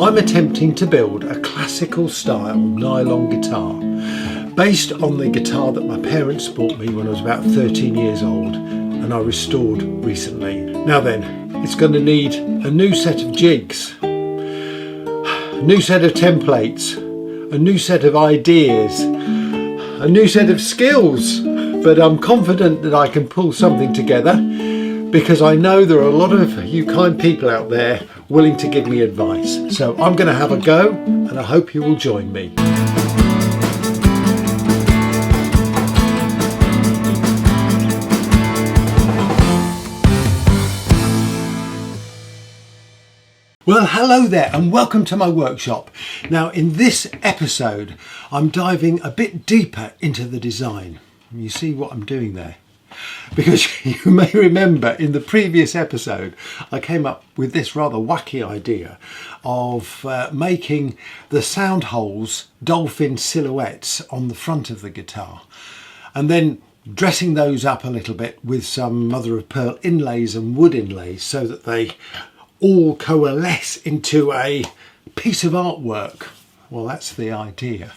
I'm attempting to build a classical style nylon guitar based on the guitar that my parents bought me when I was about 13 years old and I restored recently. Now then, it's going to need a new set of jigs, a new set of templates, a new set of ideas, a new set of skills, but I'm confident that I can pull something together because I know there are a lot of you kind people out there willing to give me advice. So I'm going to have a go and I hope you will join me. Well, hello there and welcome to my workshop. Now in this episode I'm diving a bit deeper into the design. You see what I'm doing there? Because you may remember in the previous episode I came up with this rather wacky idea of making the sound holes dolphin silhouettes on the front of the guitar and then dressing those up a little bit with some mother of pearl inlays and wood inlays so that they all coalesce into a piece of artwork. Well, that's the idea.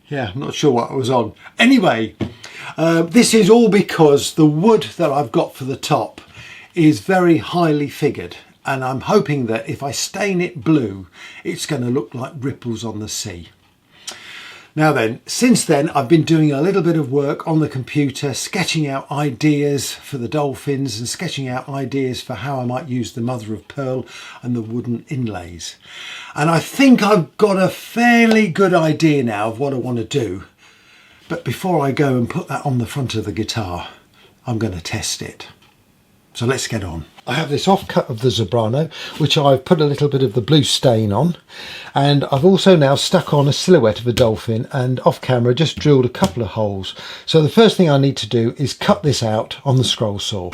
Yeah, I'm not sure what I was on. Anyway, this is all because the wood that I've got for the top is very highly figured, and I'm hoping that if I stain it blue, it's going to look like ripples on the sea. Now then, since then I've been doing a little bit of work on the computer, sketching out ideas for the dolphins and sketching out ideas for how I might use the mother of pearl and the wooden inlays. And I think I've got a fairly good idea now of what I want to do. But before I go and put that on the front of the guitar, I'm going to test it. So let's get on. I have this offcut of the Zebrano, which I've put a little bit of the blue stain on. And I've also now stuck on a silhouette of a dolphin and off camera just drilled a couple of holes. So the first thing I need to do is cut this out on the scroll saw.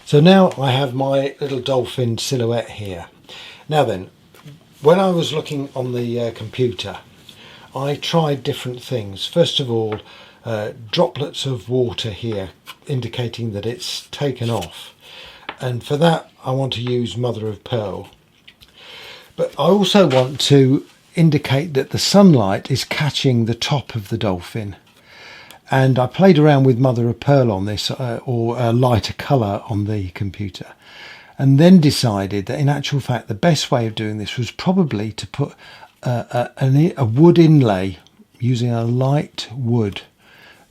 So now I have my little dolphin silhouette here. Now then, when I was looking on the computer, I tried different things. First of all, droplets of water here indicating that it's taken off. And for that I want to use mother of pearl. But I also want to indicate that the sunlight is catching the top of the dolphin. And I played around with mother of pearl on this or a lighter colour on the computer, and then decided that in actual fact the best way of doing this was probably to put a wood inlay using a light wood,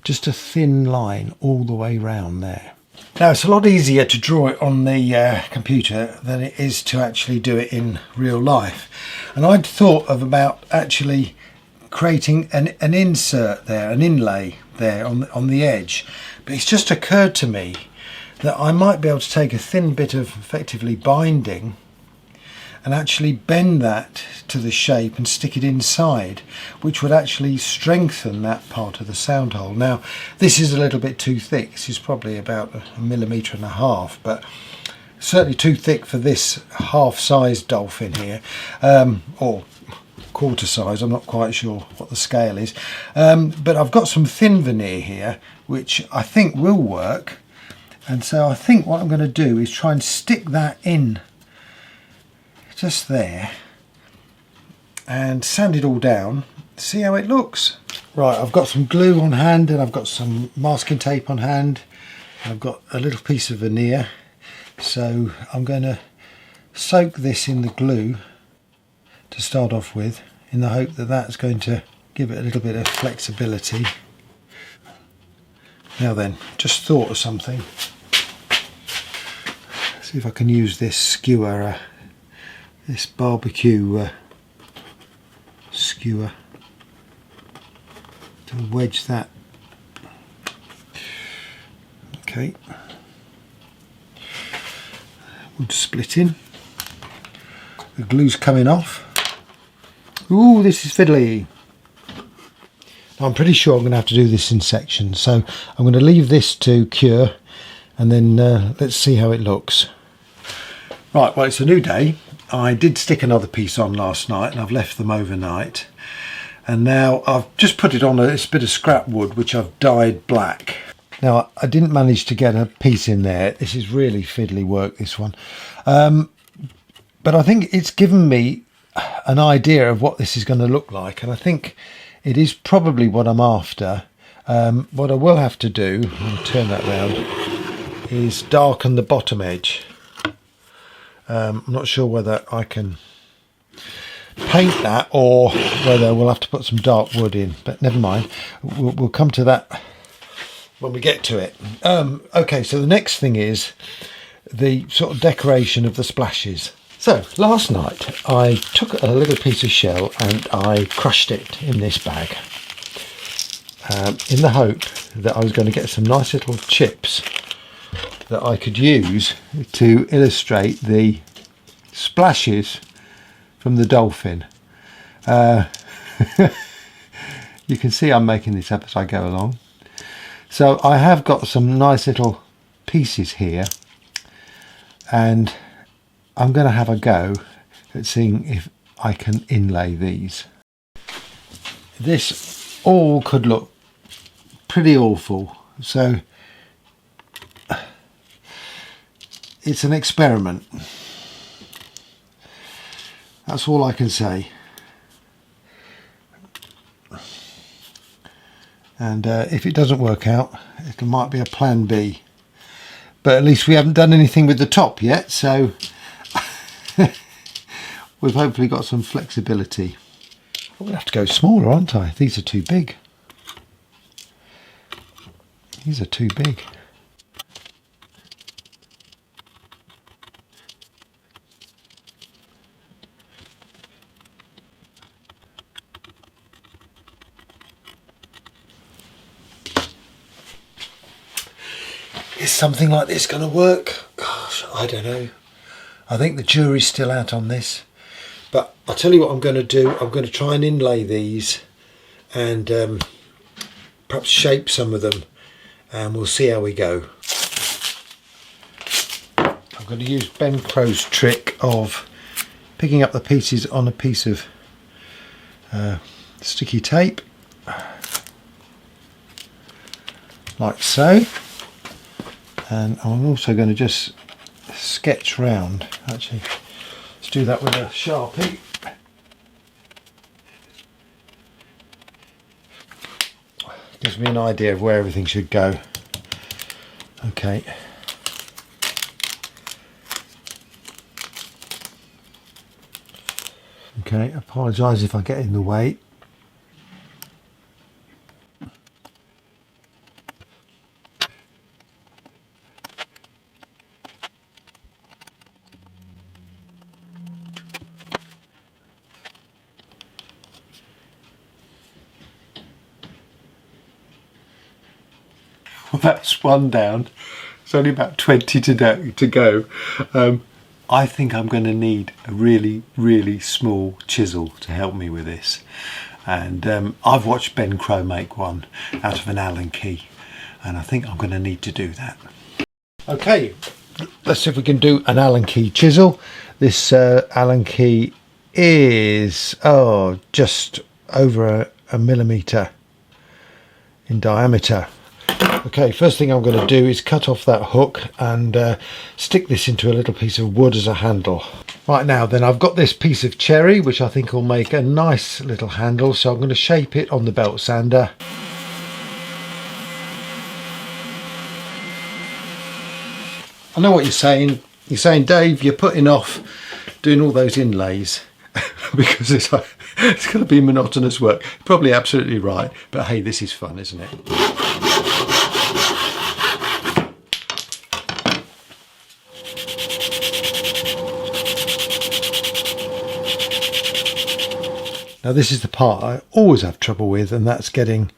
just a thin line all the way round there. Now it's a lot easier to draw it on the computer than it is to actually do it in real life, and I'd thought of about actually creating an insert there, an inlay there on the edge, but it's just occurred to me that I might be able to take a thin bit of effectively binding and actually bend that to the shape and stick it inside, which would actually strengthen that part of the sound hole. Now this is a little bit too thick. This is probably about 1.5 millimeters, but certainly too thick for this half-sized dolphin here, or quarter size. I'm not quite sure what the scale is, but I've got some thin veneer here which I think will work, and so I think what I'm going to do is try and stick that in just there and sand it all down, see how it looks. Right, I've got some glue on hand and I've got some masking tape on hand and I've got a little piece of veneer, so I'm going to soak this in the glue to start off with, in the hope that that's going to give it a little bit of flexibility. Now then, just thought of something. See if I can use this skewer, this barbecue skewer, to wedge that. Okay, wood splitting. The glue's coming off. Ooh, this is fiddly. Now, I'm pretty sure I'm going to have to do this in sections, so I'm going to leave this to cure and then let's see how it looks. Right, well, it's a new day I did stick another piece on last night and I've left them overnight, and now I've just put it on this bit of scrap wood which I've dyed black. Now I didn't manage to get a piece in there. This is really fiddly work, this one, but I think it's given me an idea of what this is going to look like, and I think it is probably what I'm after. What I will have to do, I'll turn that round, is darken the bottom edge. I'm not sure whether I can paint that or whether we'll have to put some dark wood in, but never mind, we'll come to that when we get to it. Okay, so the next thing is the sort of decoration of the splashes. So last night I took a little piece of shell and I crushed it in this bag, in the hope that I was going to get some nice little chips that I could use to illustrate the splashes from the dolphin. You can see I'm making this up as I go along. So I have got some nice little pieces here, and I'm going to have a go at seeing if I can inlay these. This all could look pretty awful, so it's an experiment. That's all I can say. And if it doesn't work out, it might be a plan B. But at least we haven't done anything with the top yet, so we've hopefully got some flexibility. I'm going to have to go smaller, aren't I? These are too big. These are too big. Is something like this going to work? Gosh, I don't know. I think the jury's still out on this. But I'll tell you what I'm going to do. I'm going to try and inlay these and perhaps shape some of them, and we'll see how we go. I'm going to use Ben Crow's trick of picking up the pieces on a piece of sticky tape, like so. And I'm also going to just sketch round. Actually, let's do that with a Sharpie. Gives me an idea of where everything should go. Okay. Okay, apologise if I get in the way. Well, that's one down. It's only about 20 to go. I think I'm going to need a really small chisel to help me with this. And I've watched Ben Crow make one out of an Allen key, and I think I'm going to need to do that. Okay, let's see if we can do an Allen key chisel. This Allen key is just over a millimetre in diameter. Okay, first thing I'm going to do is cut off that hook and stick this into a little piece of wood as a handle. Right, now then, I've got this piece of cherry which I think will make a nice little handle, so I'm going to shape it on the belt sander. I know what you're saying. You're saying, Dave, you're putting off doing all those inlays because it's going to be monotonous work. Probably absolutely right, but hey, this is fun, isn't it? Now this is the part I always have trouble with, and that's getting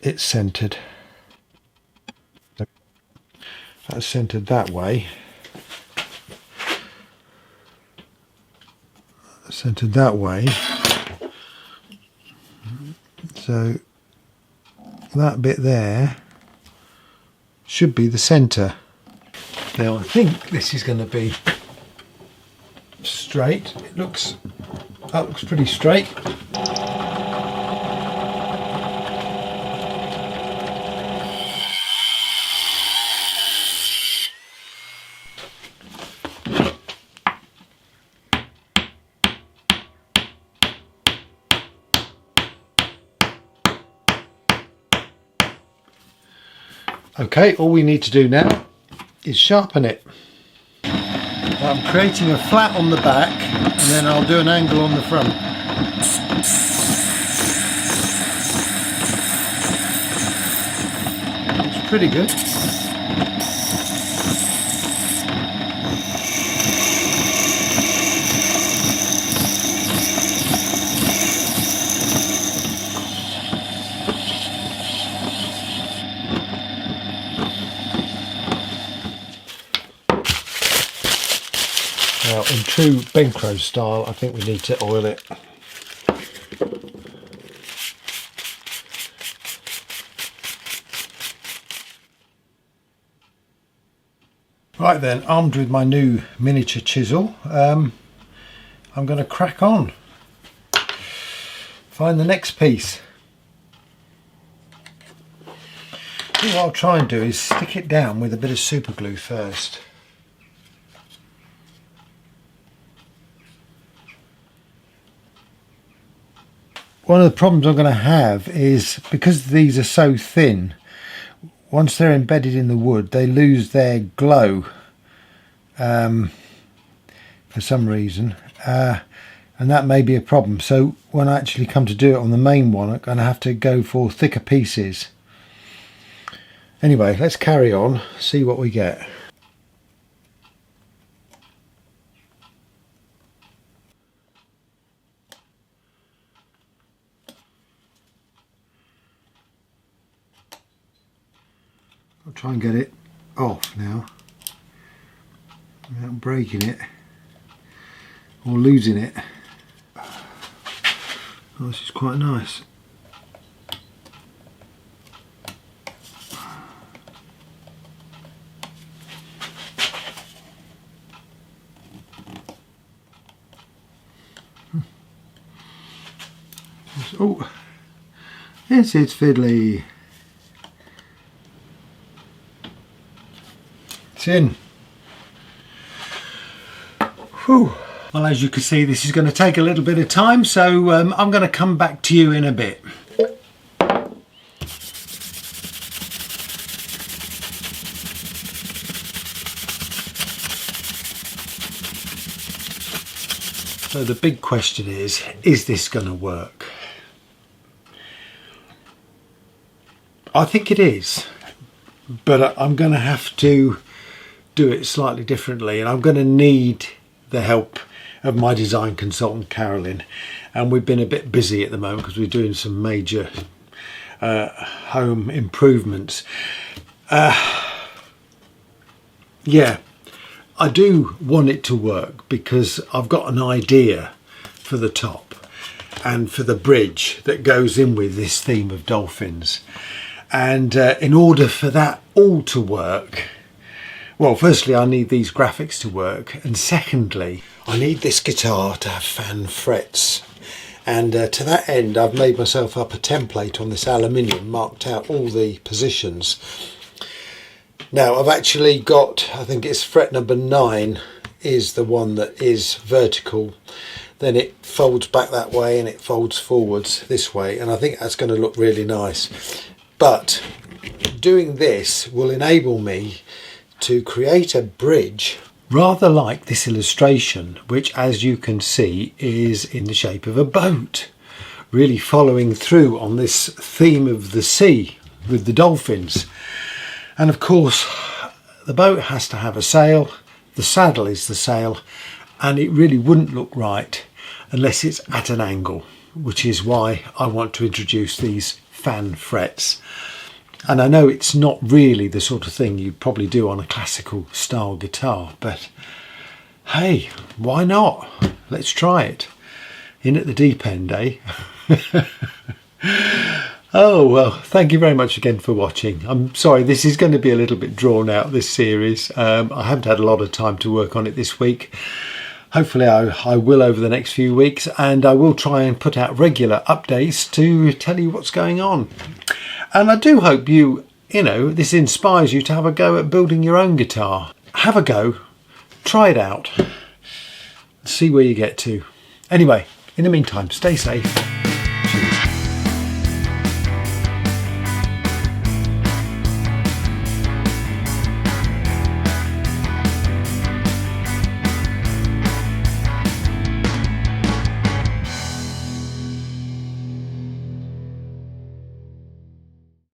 it centred. That's centred that way. Centred that way. So that bit there should be the centre. Now I think this is going to be straight. That looks pretty straight. Okay, all we need to do now is sharpen it. I'm creating a flat on the back and then I'll do an angle on the front. It's pretty good. Now, in true Bencro style, I think we need to oil it. Right then, armed with my new miniature chisel, I'm going to crack on. Find the next piece. What I'll try and do is stick it down with a bit of super glue first. One of the problems I'm going to have is, because these are so thin, once they're embedded in the wood they lose their glow for some reason, and that may be a problem. So when I actually come to do it on the main one, I'm going to have to go for thicker pieces. Anyway, let's carry on, see what we get. I'll try and get it off now without breaking it or losing it. Oh, this is quite nice. Oh, yes, it's fiddly. It's in. Whew. Well, as you can see, this is going to take a little bit of time, so I'm going to come back to you in a bit. So the big question is this going to work? I think it is, but I'm going to have to do it slightly differently, and I'm going to need the help of my design consultant Carolyn, and we've been a bit busy at the moment because we're doing some major home improvements. Yeah, I do want it to work because I've got an idea for the top and for the bridge that goes in with this theme of dolphins, and in order for that all to work, well, firstly, I need these graphics to work, and secondly, I need this guitar to have fan frets. And to that end, I've made myself up a template on this aluminium, marked out all the positions. Now, I've actually got, I think it's fret number 9 is the one that is vertical. Then it folds back that way and it folds forwards this way, and I think that's going to look really nice. But doing this will enable me to create a bridge rather like this illustration, which, as you can see, is in the shape of a boat, really following through on this theme of the sea with the dolphins. And of course the boat has to have a sail, the saddle is the sail, and it really wouldn't look right unless it's at an angle, which is why I want to introduce these fan frets. And I know it's not really the sort of thing you'd probably do on a classical style guitar, but hey, why not? Let's try it. In at the deep end, eh? Oh, well, thank you very much again for watching. I'm sorry, this is going to be a little bit drawn out, this series. I haven't had a lot of time to work on it this week. Hopefully I will over the next few weeks, and I will try and put out regular updates to tell you what's going on. And I do hope this inspires you to have a go at building your own guitar. Have a go, try it out, see where you get to. Anyway, in the meantime, stay safe. Cheers.